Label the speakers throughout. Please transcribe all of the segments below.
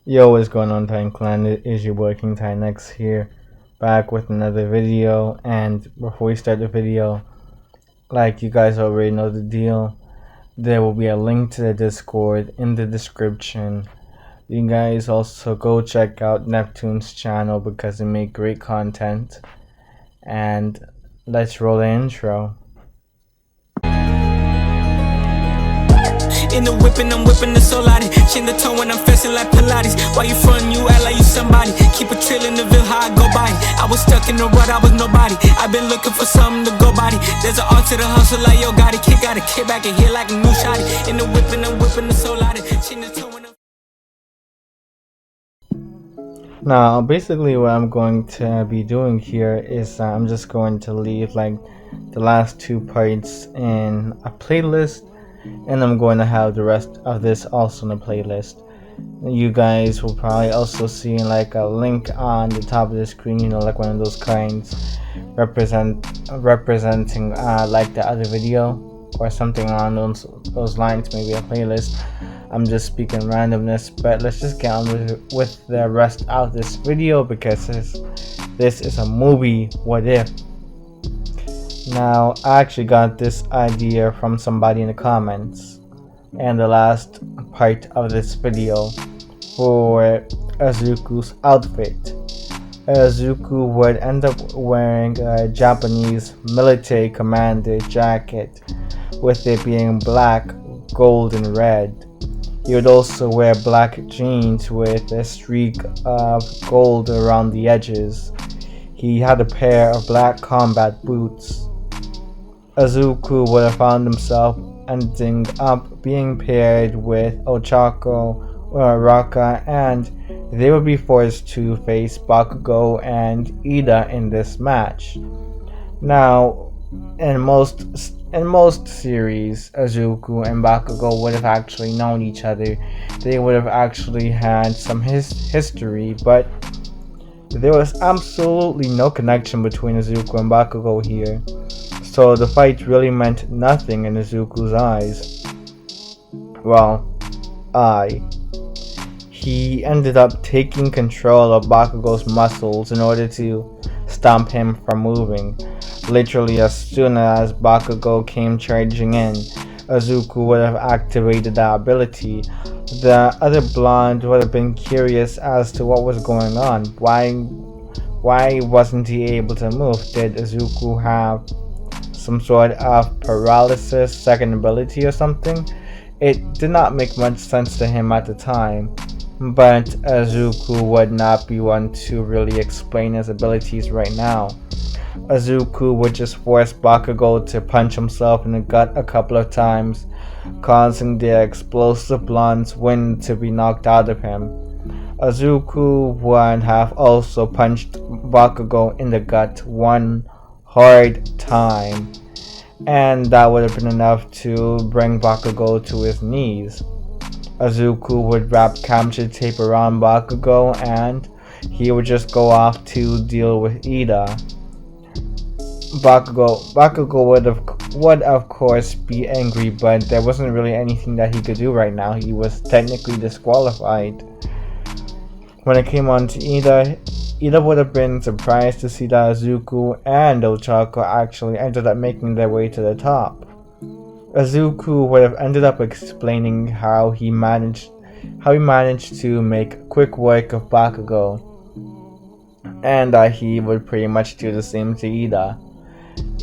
Speaker 1: Yo, what's going on, Titan Clan? It is your boy King Titan X here, back with another video. And before we start the video, like you guys already know the deal, there will be a link to the Discord in the description. You guys also go check out Neptune's channel because they make great content. And let's roll the intro.
Speaker 2: In the whipping, I'm whipping the soul out it. Chin the tone when I'm facing like Pilates. Why you frontin', you act like you somebody. Keep a trail in the ville, how I go by it. I was stuck in the rut, I was nobody. I've been looking for something to go by it. There's an art to the hustle like yo, got it. Kick out a kick back and hit like a new shotty. In the whipping, I'm whipping the soul out it. Chin the tone when I'm
Speaker 1: Now, basically what I'm going to be doing here is I'm just going to leave like the last two parts in a playlist, and I'm going to have the rest of this also in a playlist. You guys will probably also see like a link on the top of the screen, like one of those kinds representing like the other video or something along those lines, maybe a playlist. I'm just speaking randomness, but let's just get on with the rest of this video because this is a movie what if. Now, I actually got this idea from somebody in the comments and the last part of this video for Izuku's outfit. Izuku would end up wearing a Japanese military commander jacket with it being black, gold, and red. He would also wear black jeans with a streak of gold around the edges. He had a pair of black combat boots. Izuku would have found himself ending up being paired with Ochako or Raka, and they would be forced to face Bakugo and Ida in this match. Now, in most series, Izuku and Bakugo would have actually known each other. They would have actually had some history, but there was absolutely no connection between Izuku and Bakugo here. So the fight really meant nothing in Izuku's eyes. Well, he ended up taking control of Bakugo's muscles in order to stop him from moving. Literally, as soon as Bakugo came charging in, Izuku would have activated that ability. The other blonde would have been curious as to what was going on. Why wasn't he able to move? Did Izuku have some sort of paralysis, second ability or something? It did not make much sense to him at the time, but Izuku would not be one to really explain his abilities right now. Izuku would just force Bakugo to punch himself in the gut a couple of times, causing the explosive blonde's wind to be knocked out of him. Izuku would have also punched Bakugo in the gut one hard time, and that would have been enough to bring Bakugo to his knees. Izuku would wrap capture tape around Bakugo and he would just go off to deal with Ida. Bakugo would of course be angry, but there wasn't really anything that he could do right now. He was technically disqualified. When it came on to Ida would have been surprised to see that Izuku and Ochako actually ended up making their way to the top. Izuku would have ended up explaining how he managed to make quick work of Bakugo, and that he would pretty much do the same to Ida.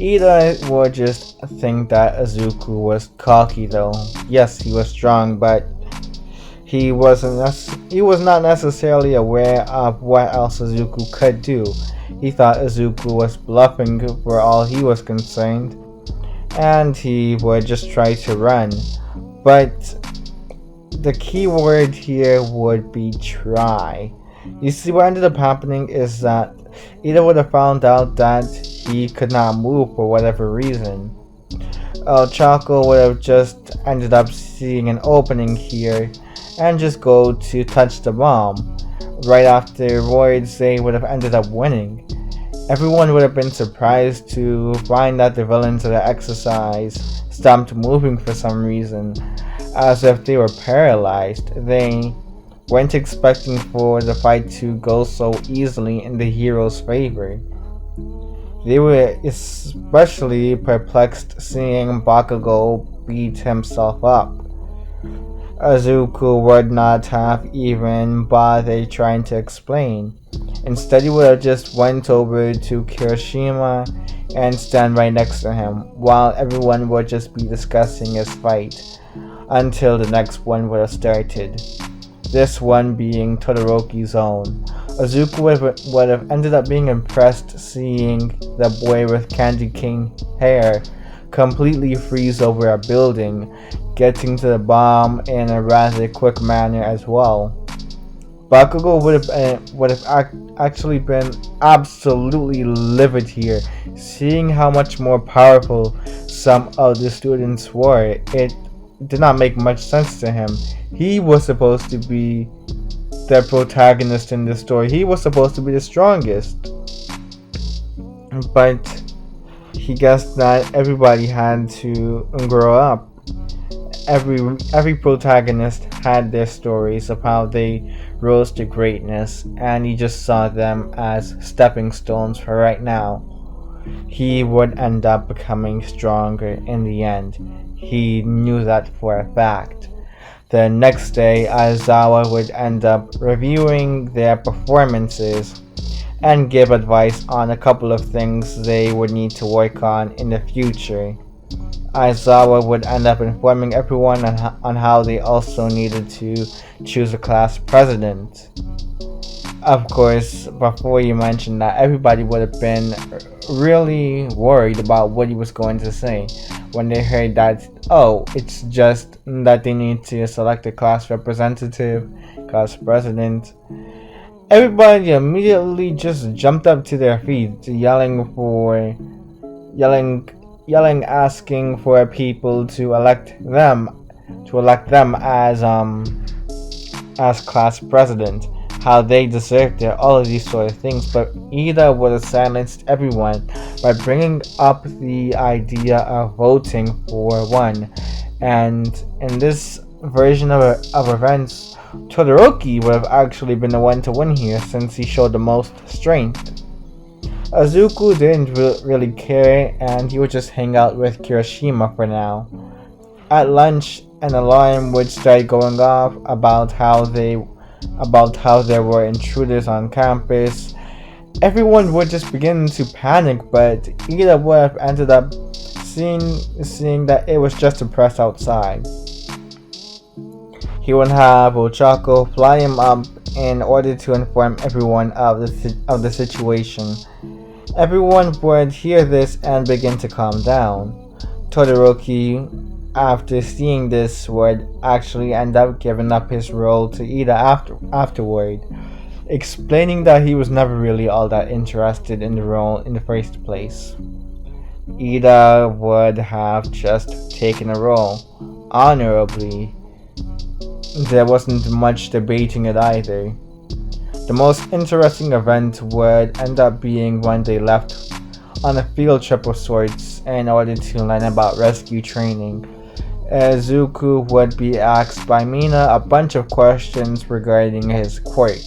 Speaker 1: Ida would just think that Izuku was cocky though. Yes, he was strong, but he was not necessarily aware of what else Izuku could do. He thought Izuku was bluffing for all he was concerned, and he would just try to run. But the key word here would be try. You see, what ended up happening is that Ida would have found out that he could not move for whatever reason. Chaco would have just ended up seeing an opening here and just go to touch the bomb. Right afterwards, they would have ended up winning. Everyone would have been surprised to find that the villains of the exercise stopped moving for some reason, as if they were paralyzed. They weren't expecting for the fight to go so easily in the hero's favor. They were especially perplexed seeing Bakugo beat himself up. Izuku would not have even bothered trying to explain. Instead, he would have just went over to Kirishima and stand right next to him, while everyone would just be discussing his fight until the next one would have started. This one being Todoroki's own. Izuku would have ended up being impressed seeing the boy with candy cane hair completely freeze over a building, getting to the bomb in a rather quick manner as well. Bakugo would have actually been absolutely livid here, seeing how much more powerful some of the students were. It did not make much sense to him. He was supposed to be the protagonist in the story. He was supposed to be the strongest. But he guessed that everybody had to grow up. Every protagonist had their stories of how they rose to greatness, and he just saw them as stepping stones for right now. He would end up becoming stronger in the end. He knew that for a fact. The next day, Aizawa would end up reviewing their performances and give advice on a couple of things they would need to work on in the future. Aizawa would end up informing everyone on how they also needed to choose a class president. Of course, before you mentioned that, everybody would have been really worried about what he was going to say when they heard that, oh, it's just that they need to select a class representative, class president. Everybody immediately just jumped up to their feet, yelling, asking for people to elect them as class president, how they deserved it, all of these sort of things. But Ida would have silenced everyone by bringing up the idea of voting for one. And in this version of events, Todoroki would have actually been the one to win here since he showed the most strength. Izuku didn't really care, and he would just hang out with Kirishima for now. At lunch, an alarm would start going off about how there were intruders on campus. Everyone would just begin to panic, but Ida would have ended up seeing that it was just a press outside. He would have Ochako fly him up in order to inform everyone of the situation. Everyone would hear this and begin to calm down. Todoroki, after seeing this, would actually end up giving up his role to Ida afterward, explaining that he was never really all that interested in the role in the first place. Ida would have just taken a role, honorably. There wasn't much debating it either. The most interesting event would end up being when they left on a field trip of sorts in order to learn about rescue training. Izuku would be asked by Mina a bunch of questions regarding his quirk.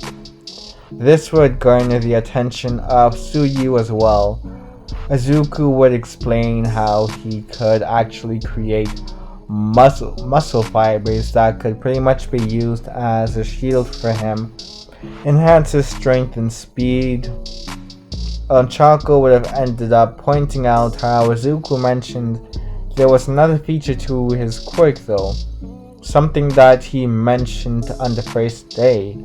Speaker 1: This would garner the attention of Tsuyu as well. Izuku would explain how he could actually create muscle fibers that could pretty much be used as a shield for him, enhance his strength and speed. Chako would have ended up pointing out how Izuku mentioned there was another feature to his quirk though, something that he mentioned on the first day,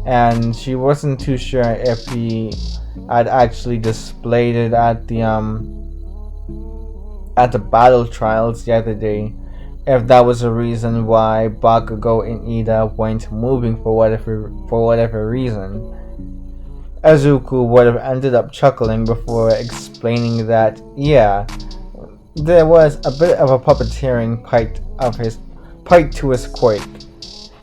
Speaker 1: and she wasn't too sure if he had actually displayed it at the battle trials the other day, if that was a reason why Bakugo and Ida weren't moving for whatever reason. Izuku would have ended up chuckling before explaining that, yeah, there was a bit of a puppeteering part to his quirk.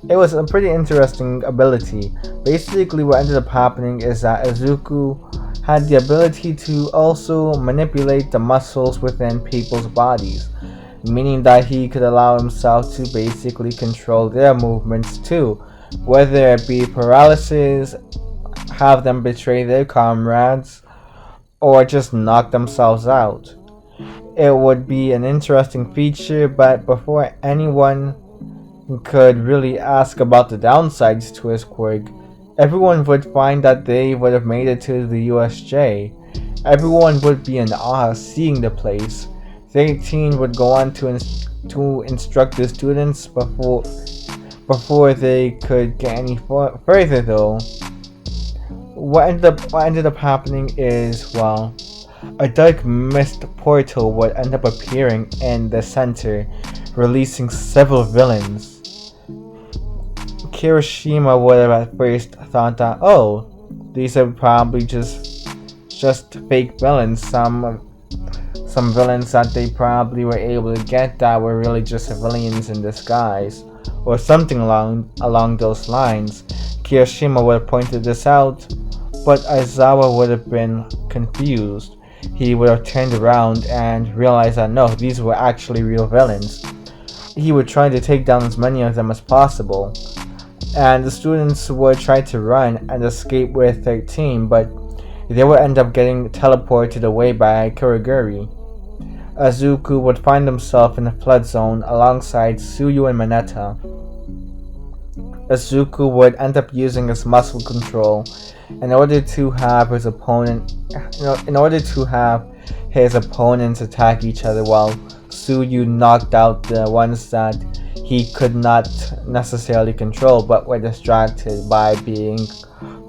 Speaker 1: It was a pretty interesting ability. Basically, what ended up happening is that Izuku had the ability to also manipulate the muscles within people's bodies, meaning that he could allow himself to basically control their movements too, whether it be paralysis, have them betray their comrades, or just knock themselves out. It would be an interesting feature, but before anyone could really ask about the downsides to his quirk, everyone would find that they would have made it to the USJ. Everyone would be in awe seeing the place. 13 would go on to instruct the students before they could get any further though. What ended up happening is, well, a dark mist portal would end up appearing in the center, releasing several villains. Kirishima would have at first thought that, oh, these are probably just fake villains, some villains that they probably were able to get that were really just civilians in disguise, or something along those lines. Kirishima would have pointed this out, but Aizawa would have been confused. He would have turned around and realized that no, these were actually real villains. He would try to take down as many of them as possible, and the students would try to run and escape with 13, but they would end up getting teleported away by Kurogiri. Izuku would find himself in the flood zone alongside Tsuyu and Mineta. Izuku would end up using his muscle control in order to have his opponents attack each other, while Tsuyu knocked out the ones that he could not necessarily control but were distracted by being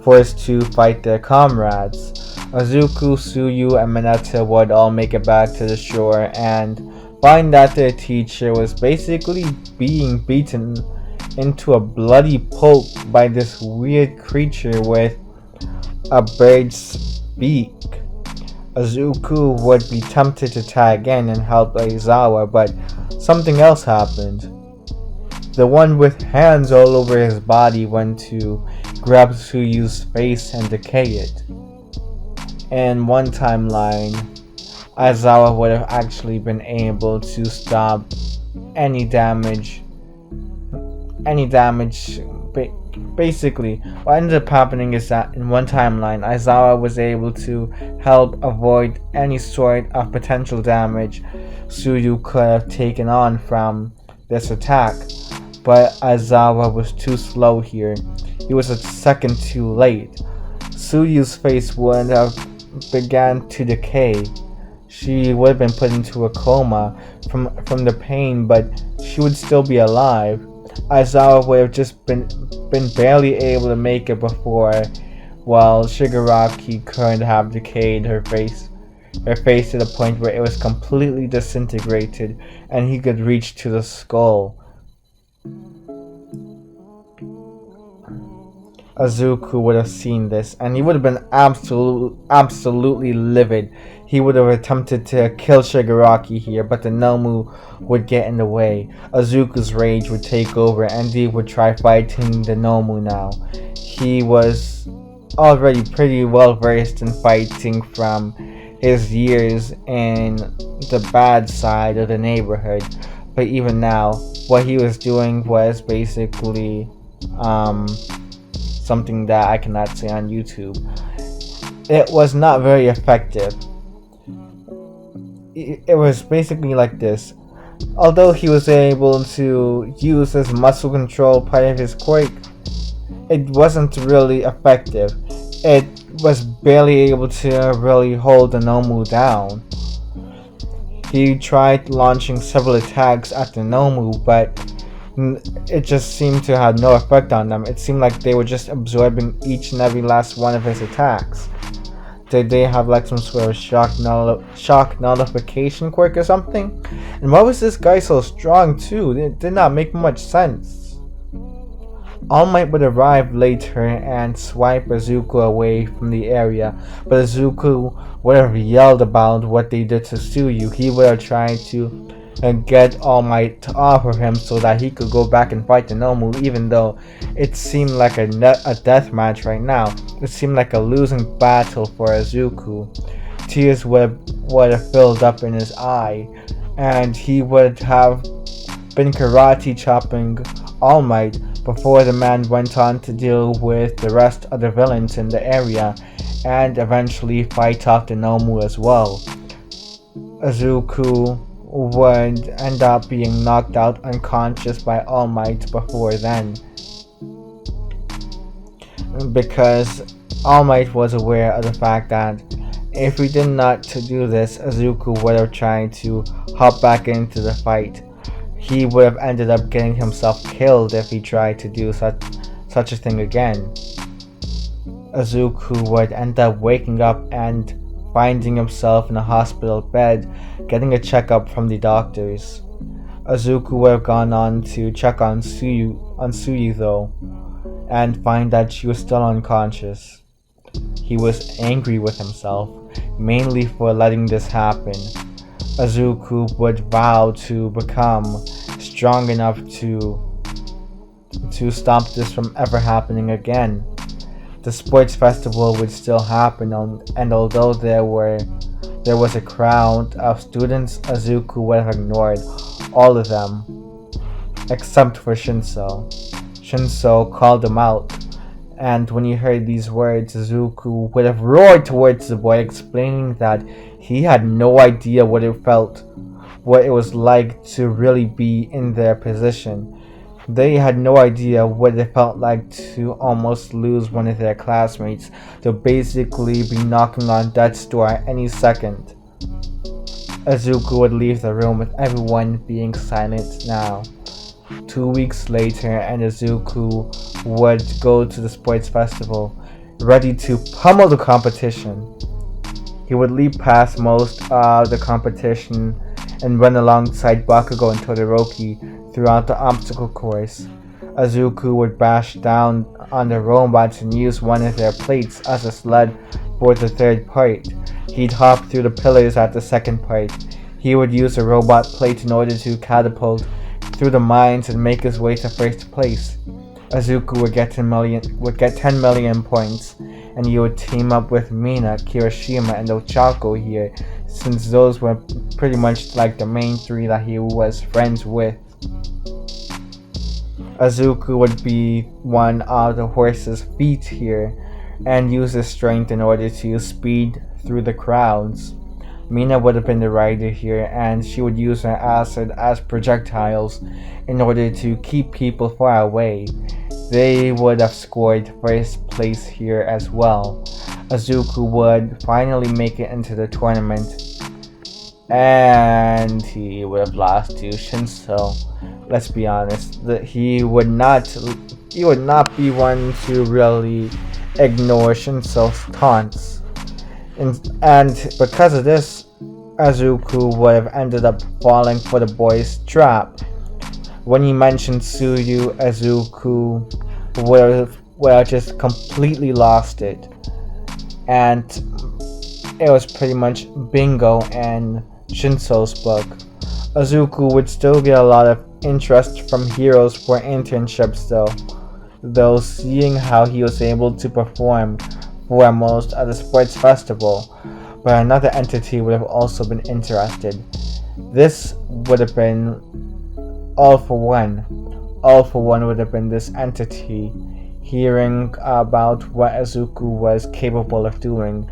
Speaker 1: forced to fight their comrades. Izuku, Tsuyu, and Mineta would all make it back to the shore and find that their teacher was basically being beaten into a bloody pulp by this weird creature with a bird's beak. Izuku would be tempted to tag in and help Aizawa, but something else happened. The one with hands all over his body went to grab Tsuyu's face and decay it. In one timeline, Aizawa would have actually been able to stop any damage. Basically, what ended up happening is that in one timeline, Aizawa was able to help avoid any sort of potential damage Tsuyu could have taken on from this attack. But Aizawa was too slow here. He was a second too late. Tsuyu's face would have began to decay. She would have been put into a coma from the pain, but she would still be alive. Aizawa would have just been barely able to make it before, while Shigaraki could have decayed her face to the point where it was completely disintegrated and he could reach to the skull. Izuku would have seen this, and he would have been absolutely livid. He would have attempted to kill Shigaraki here, but the Nomu would get in the way. Izuku's rage would take over, and he would try fighting the Nomu now. He was already pretty well versed in fighting from his years in the bad side of the neighborhood, but even now, what he was doing was basically something that I cannot say on YouTube. It was not very effective. It was basically like this. Although he was able to use his muscle control part of his quirk, it wasn't really effective. It was barely able to really hold the Nomu down. He tried launching several attacks at the Nomu, but it just seemed to have no effect on them. It seemed like they were just absorbing each and every last one of his attacks. Did they have like some sort of shock nullification quirk or something? And why was this guy so strong too? It did not make much sense. All Might would arrive later and swipe Izuku away from the area, but Izuku would have yelled about what they did to Tsuyu. He would have tried to get All Might to offer him so that he could go back and fight the Nomu, even though it seemed like a death match right now. It seemed like a losing battle for Izuku. Tears would have filled up in his eye, and he would have been karate chopping All Might, before the man went on to deal with the rest of the villains in the area and eventually fight off the Nomu as well. Izuku would end up being knocked out unconscious by All Might before then, because All Might was aware of the fact that if he did not do this, Izuku would have tried to hop back into the fight. He would have ended up getting himself killed if he tried to do such a thing again. Izuku would end up waking up and finding himself in a hospital bed, getting a checkup from the doctors. Izuku would have gone on to check on Suyu though, and find that she was still unconscious. He was angry with himself, mainly for letting this happen. Izuku would vow to become strong enough to stop this from ever happening again. The sports festival would still happen, and although there was a crowd of students, Izuku would have ignored all of them, except for Shinso. Shinso called him out, and when he heard these words, Izuku would have roared towards the boy, explaining that he had no idea what it was like to really be in their position. They had no idea what it felt like to almost lose one of their classmates, to basically be knocking on death's door at any second. Izuku would leave the room with everyone being silent now. 2 weeks later, and Izuku would go to the sports festival, ready to pummel the competition. He would leap past most of the competition and run alongside Bakugo and Todoroki throughout the obstacle course. Izuku would bash down on the robots and use one of their plates as a sled for the third part. He'd hop through the pillars at the second part. He would use a robot plate in order to catapult through the mines and make his way to first place. Izuku would get 10 million points, and he would team up with Mina, Kirishima, and Ochako here, since those were pretty much like the main three that he was friends with. Izuku would be one of the horse's feet here, and use his strength in order to speed through the crowds. Mina would have been the rider here, and she would use her acid as projectiles in order to keep people far away. They would have scored first place here as well. Izuku would finally make it into the tournament, and he would have lost to Shinso. Let's be honest, he would not be one to really ignore Shinso's taunts. And because of this, Izuku would have ended up falling for the boy's trap. When he mentioned Suyu, Izuku would have just completely lost it. And it was pretty much bingo in Shinso's book. Izuku would still get a lot of interest from heroes for internships though seeing how he was able to perform foremost at the sports festival, but another entity would have also been interested. This would have been All for One. All for One would have been this entity. Hearing about what Izuku was capable of doing,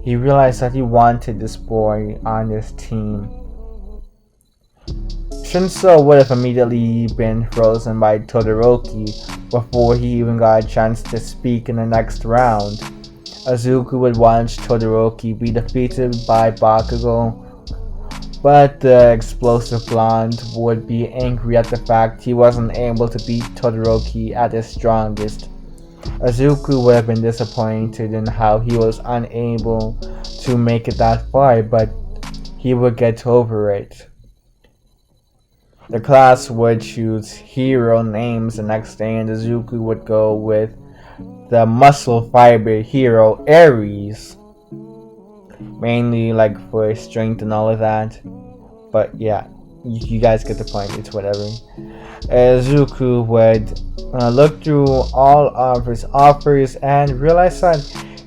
Speaker 1: he realized that he wanted this boy on his team. Shinso would have immediately been frozen by Todoroki before he even got a chance to speak in the next round. Izuku would watch Todoroki be defeated by Bakugo, but the explosive blonde would be angry at the fact he wasn't able to beat Todoroki at his strongest. Izuku would have been disappointed in how he was unable to make it that far, but he would get over it. The class would choose hero names the next day, and Izuku would go with the muscle fiber hero Ares, mainly like for strength and all of that, but yeah, you guys get the point, it's whatever. Izuku would look through all of his offers and realize that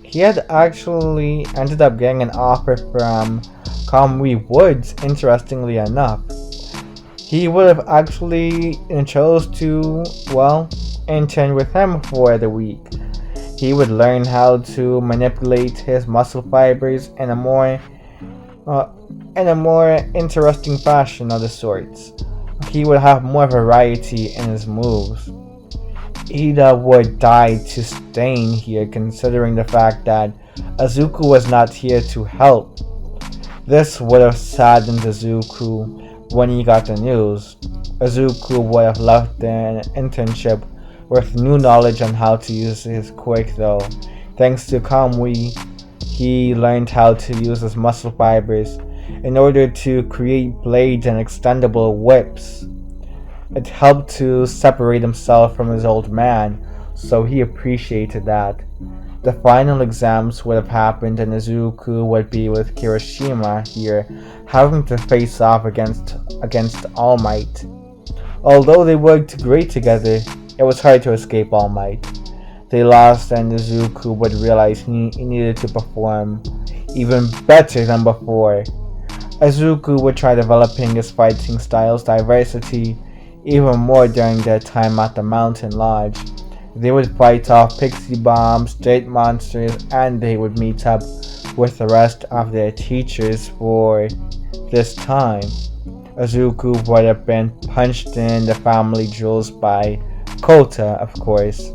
Speaker 1: he had actually ended up getting an offer from Kamui Woods, interestingly enough. He would have actually chose to, intern with him for the week. He would learn how to manipulate his muscle fibers uh, in a more interesting fashion of the sorts. He would have more variety in his moves. Ida would die to staying here considering the fact that Izuku was not here to help. This would have saddened Izuku when he got the news. Izuku would have left the internship with new knowledge on how to use his quirk though. Thanks to Kamui, he learned how to use his muscle fibers in order to create blades and extendable whips. It helped to separate himself from his old man, so he appreciated that. The final exams would have happened and Izuku would be with Kirishima here, having to face off against All Might. Although they worked great together, it was hard to escape All Might. They lost and Izuku would realize he needed to perform even better than before. Izuku would try developing his fighting style's diversity even more during their time at the Mountain Lodge. They would fight off pixie bombs, dirt monsters, and they would meet up with the rest of their teachers for this time. Izuku would have been punched in the family jewels by Kota, of course.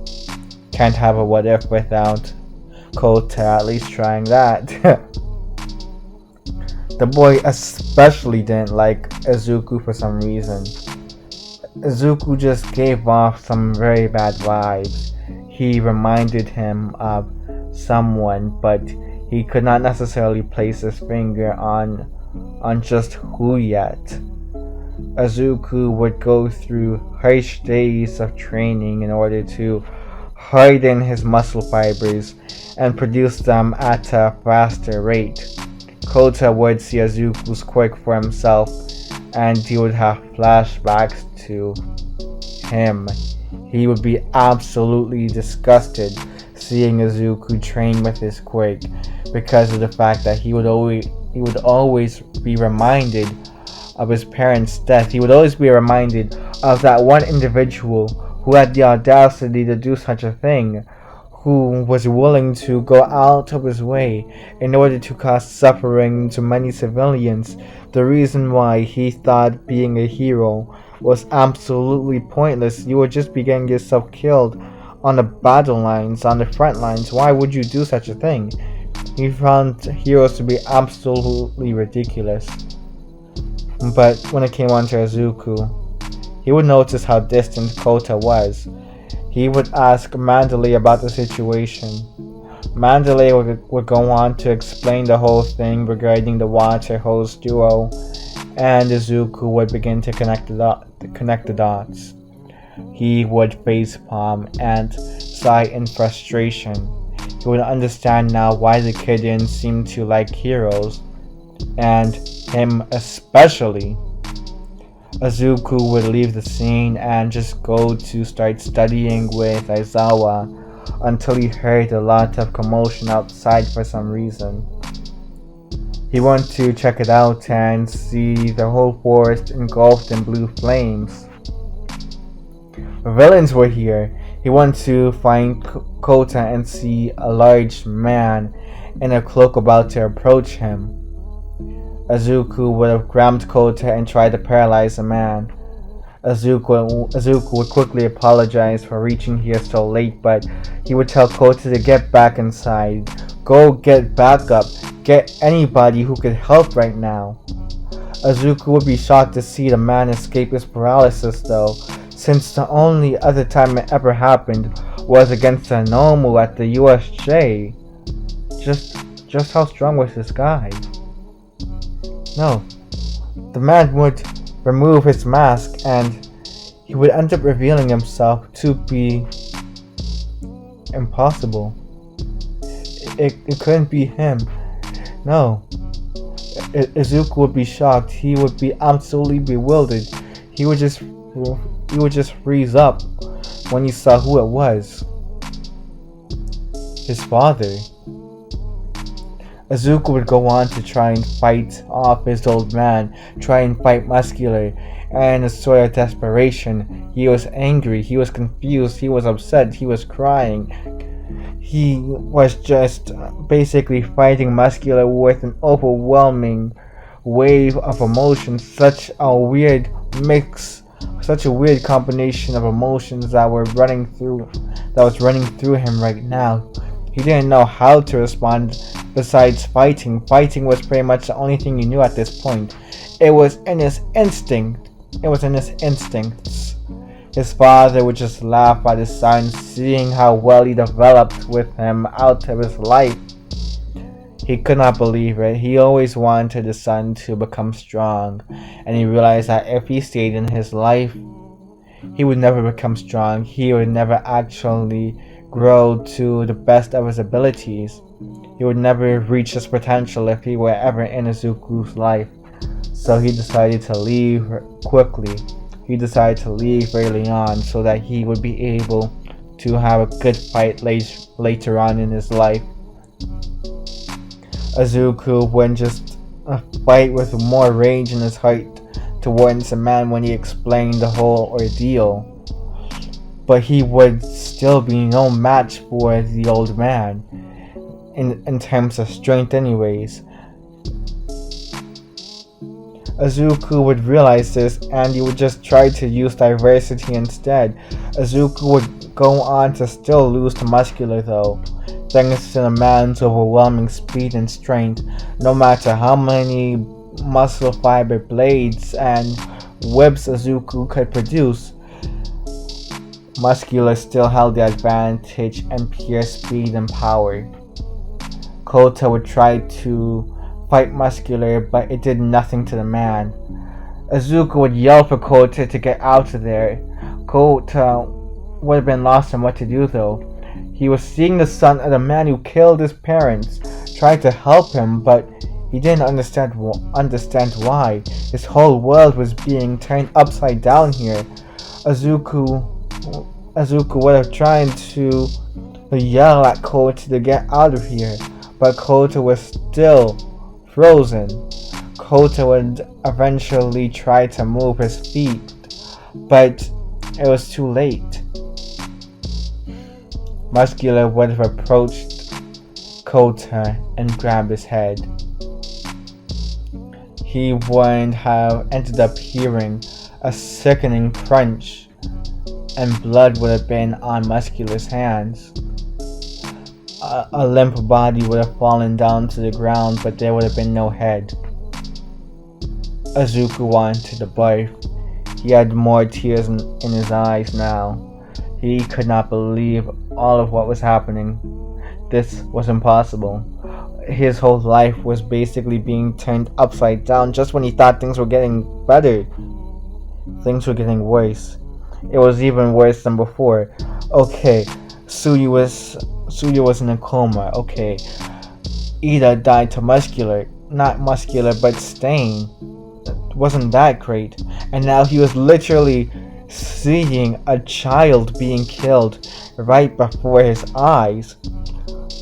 Speaker 1: Can't have a what if without Kota at least trying that. The boy especially didn't like Izuku for some reason. Izuku just gave off some very bad vibes. He reminded him of someone, but he could not necessarily place his finger on just who yet. Izuku would go through harsh days of training in order to harden his muscle fibers and produce them at a faster rate. Kota would see Izuku's quirk for himself and he would have flashbacks to him. He would be absolutely disgusted seeing Izuku train with his quirk because of the fact that he would always be reminded of his parents' death. He would always be reminded of that one individual who had the audacity to do such a thing, who was willing to go out of his way in order to cause suffering to many civilians. The reason why he thought being a hero was absolutely pointless. You would just be getting yourself killed on the battle lines, on the front lines. Why would you do such a thing? He found heroes to be absolutely ridiculous. But when it came on to Izuku, he would notice how distant Kota was. He would ask Mandalay about the situation. Mandalay would go on to explain the whole thing regarding the water hose duo, and Izuku would begin to connect the dots. He would facepalm and sigh in frustration. He would understand now why the kid didn't seem to like heroes, and him especially. Izuku would leave the scene and just go to start studying with Aizawa until he heard a lot of commotion outside for some reason. He went to check it out and see the whole forest engulfed in blue flames. Villains were here. He went to find Kota and see a large man in a cloak about to approach him. Izuku would have grabbed Kota and tried to paralyze the man. Izuku would quickly apologize for reaching here so late, but he would tell Kota to get back inside. Go get backup. Get anybody who could help right now. Izuku would be shocked to see the man escape his paralysis though, since the only other time it ever happened was against a Nomu at the USJ. Just how strong was this guy? No. The man would remove his mask and he would end up revealing himself to be impossible. It couldn't be him. No. Izuku would be shocked. He would be absolutely bewildered. He would just freeze up when he saw who it was. His father. Izuku would go on to try and fight off his old man, try and fight Muscular, and in a sort of desperation, He was angry, he was confused, he was upset, he was crying. He was just basically fighting Muscular with an overwhelming wave of emotions, such a weird mix, such a weird combination of emotions that was running through him right now. He didn't know how to respond besides fighting. Fighting was pretty much the only thing he knew at this point. It was in his instinct. It was in his instincts. His father would just laugh at his son, seeing how well he developed with him out of his life. He could not believe it. He always wanted his son to become strong, and he realized that if he stayed in his life, he would never become strong. He would never actually grow to the best of his abilities. He would never reach his potential if he were ever in Izuku's life. So he decided to leave quickly. He decided to leave early on so that he would be able to have a good fight later on in his life. Izuku would just fight with more rage in his heart towards the man when he explained the whole ordeal. But he would still be no match for the old man in terms of strength anyways. Izuku would realize this and he would just try to use diversity instead. Izuku would go on to still lose to Muscular though, thanks to the man's overwhelming speed and strength. No matter how many muscle fiber blades and whips Izuku could produce, Muscular still held the advantage in pure speed and power. Kota would try to fight Muscular, but it did nothing to the man. Izuku would yell for Kota to get out of there. Kota would have been lost on what to do though. He was seeing the son of the man who killed his parents, tried to help him, but he didn't understand why. His whole world was being turned upside down here. Izuku would have tried to yell at Kota to get out of here, but Kota was still frozen. Kota would eventually try to move his feet, but it was too late. Muscular would have approached Kota and grabbed his head. He would have ended up hearing a sickening crunch, and blood would have been on Muscular's hands. A limp body would have fallen down to the ground, but there would have been no head. Izuku wanted to barf. He had more tears in his eyes now. He could not believe all of what was happening. This was impossible. His whole life was basically being turned upside down just when he thought things were getting better. Things were getting worse. It was even worse than before. Okay, Tsuyu was in a coma. Okay, Ida died to Muscular. Not Muscular, but Stain. Wasn't that great? And now he was literally seeing a child being killed right before his eyes.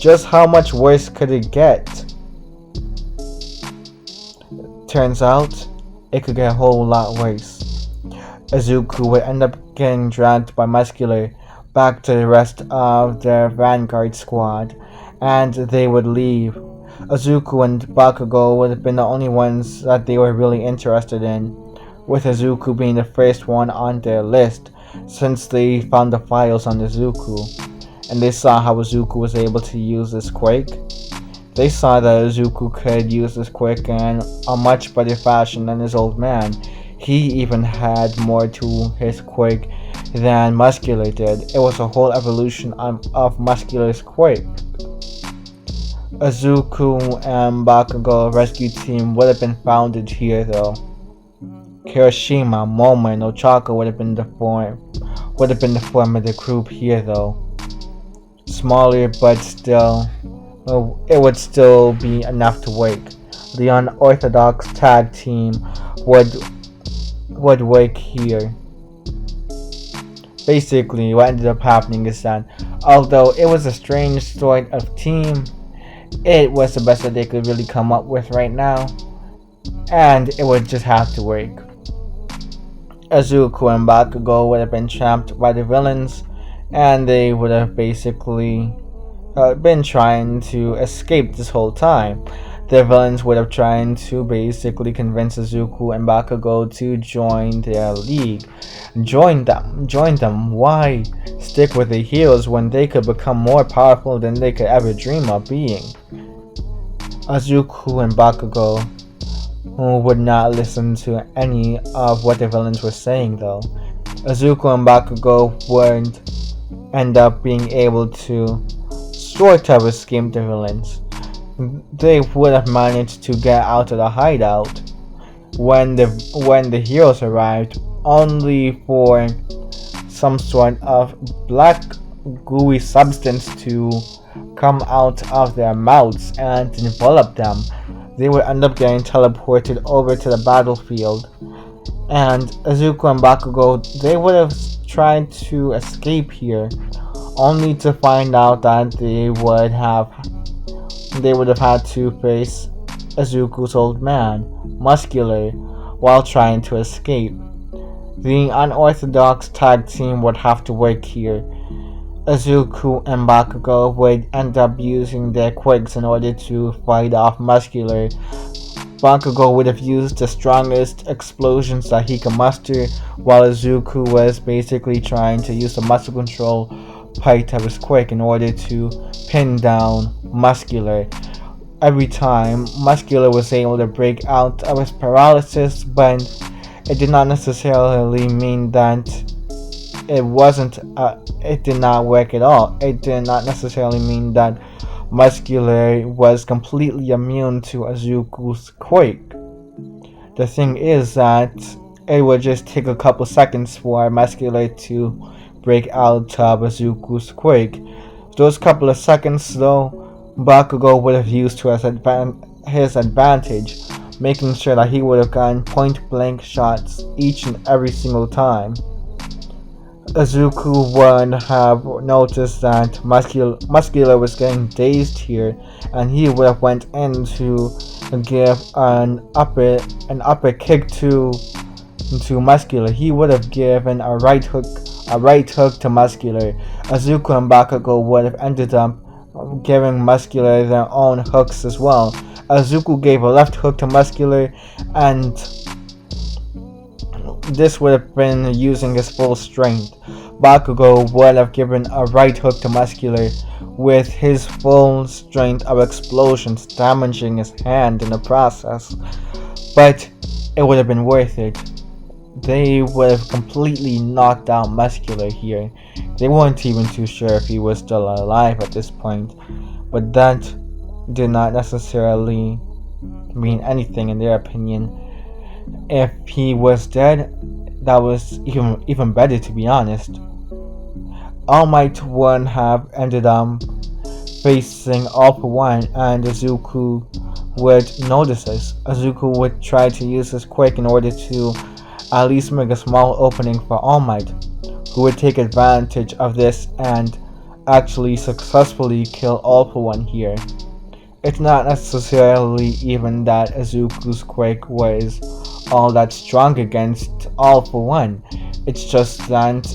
Speaker 1: Just how much worse could it get? Turns out, it could get a whole lot worse. Izuku would end up getting dragged by Muscular back to the rest of their vanguard squad, and they would leave. Izuku and Bakugo would have been the only ones that they were really interested in, with Izuku being the first one on their list, since they found the files on Izuku, and they saw how Izuku was able to use this quirk. They saw that Izuku could use this quirk in a much better fashion than his old man. He even had more to his quirk than Muscular did. It was a whole evolution of Muscular's quirk. Izuku and Bakugo rescue team would have been founded here though. Kirishima, Moma, and Ochako would have been the form of the group here though. Smaller, but still, it would still be enough to work. The unorthodox tag team would work here. Basically, what ended up happening is that, although it was a strange sort of team, it was the best that they could really come up with right now, and it would just have to work. Izuku and Bakugo would have been trapped by the villains, and they would have basically been trying to escape this whole time. The villains would have tried to basically convince Izuku and Bakugo to join their league. Join them. Why stick with the heroes when they could become more powerful than they could ever dream of being? Izuku and Bakugo would not listen to any of what the villains were saying though. Izuku and Bakugo would end up being able to sort of escape the villains. They would have managed to get out of the hideout when the heroes arrived, only for some sort of black gooey substance to come out of their mouths and envelop them. They would end up getting teleported over to the battlefield, and Izuku and Bakugo, they would have tried to escape here, only to find out that they would have had to face Izuku's old man, Muscular, while trying to escape. The unorthodox tag team would have to work here. Izuku and Bakugo would end up using their quirks in order to fight off Muscular. Bakugo would have used the strongest explosions that he could muster, while Izuku was basically trying to use the muscle control part of his quirk in order to pin down Muscular. Every time, Muscular was able to break out of his paralysis, but it did not necessarily mean that it did not work at all. It did not necessarily mean that Muscular was completely immune to Izuku's quirk. The thing is that it would just take a couple seconds for Muscular to break out of Izuku's quirk. Those couple of seconds, though, Bakugo would have used to his advantage, making sure that he would have gotten point-blank shots each and every single time. Izuku would have noticed that Muscular was getting dazed here, and he would have went in to give an upper kick to Muscular. He would have given a right hook to Muscular. Izuku and Bakugo would have ended up giving Muscular their own hooks as well. Izuku gave a left hook to Muscular, and this would have been using his full strength. Bakugo would have given a right hook to Muscular with his full strength of explosions, damaging his hand in the process. But it would have been worth it. They would have completely knocked out Muscular here. They weren't even too sure if he was still alive at this point, but that did not necessarily mean anything in their opinion. If he was dead, that was even better, to be honest. All Might would have ended up facing All For One, and Izuku would notice this. Izuku would try to use his quirk in order to at least make a small opening for All Might, who would take advantage of this and actually successfully kill All For One here. It's not necessarily even that Izuku's quirk was all that strong against All For One. It's just that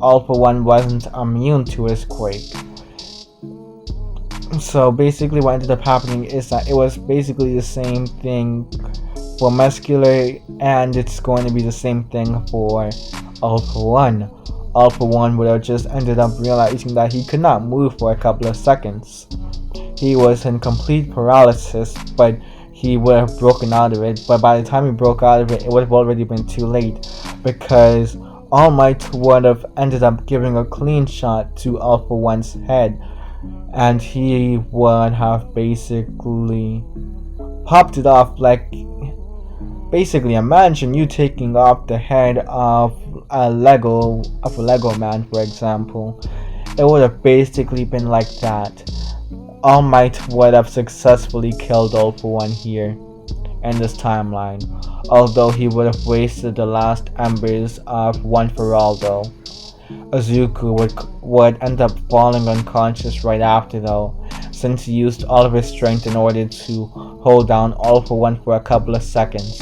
Speaker 1: All For One wasn't immune to his quirk. So basically what ended up happening is that it was basically the same thing for Muscular, and it's going to be the same thing for All For One. All For One would have just ended up realizing that he could not move for a couple of seconds. He was in complete paralysis, but he would have broken out of it. But by the time he broke out of it, it would have already been too late, because All Might would have ended up giving a clean shot to All For One's head, and he would have basically popped it off. Like, basically imagine you taking off the head of a Lego man, for example. It would have basically been like that. All Might would have successfully killed All For One here in this timeline, although he would have wasted the last embers of One For All though. Izuku would end up falling unconscious right after though, since he used all of his strength in order to hold down All For One for a couple of seconds.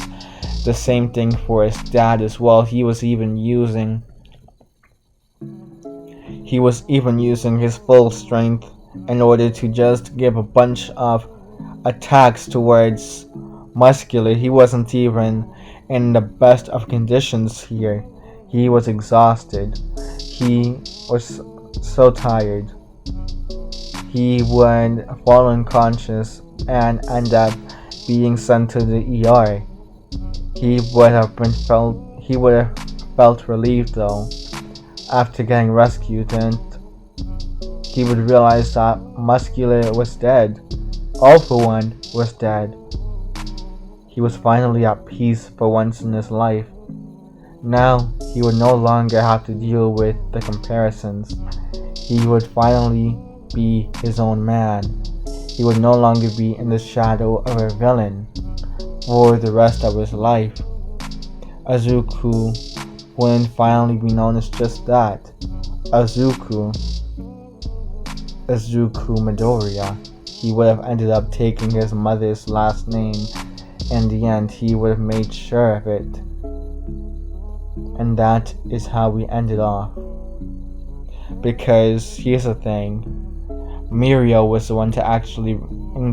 Speaker 1: the same thing for his dad as well. He was even using his full strength in order to just give a bunch of attacks towards Muscular. He wasn't even in the best of conditions here. He was exhausted. He was so tired. He would fall unconscious and end up being sent to the ER. He would have felt relieved though after getting rescued, and he would realize that Muscular was dead. All for One was dead. He was finally at peace for once in his life. Now he would no longer have to deal with the comparisons. He would finally be his own man. He would no longer be in the shadow of a villain for the rest of his life. Izuku wouldn't finally be known as just that. Izuku Midoriya. He would have ended up taking his mother's last name. In the end, he would have made sure of it. And that is how we ended off. Because here's the thing. Mirio was the one to actually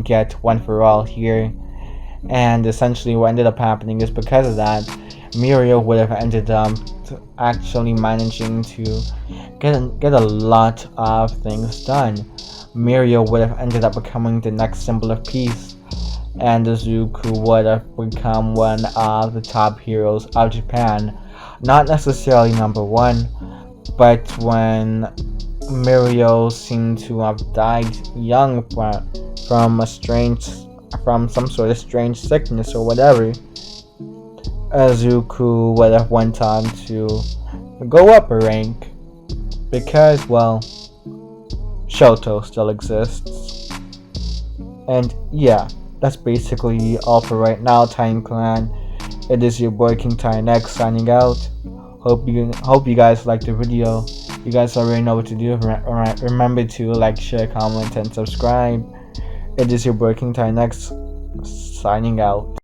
Speaker 1: get One for All here. And essentially what ended up happening is because of that, Mirio would have ended up actually managing to get a lot of things done. Mirio would have ended up becoming the next symbol of peace, and Izuku would have become one of the top heroes of Japan. Not necessarily number one, but when Mirio seemed to have died young from some sort of strange sickness or whatever, Izuku would have went on to go up a rank because, well, Shoto still exists. And yeah, that's basically all for right now, Titan Clan. It is your boy King Titan X signing out. Hope you guys liked the video. You guys already know what to do. Remember to like, share, comment, and subscribe. It is your boy King Titan X signing out.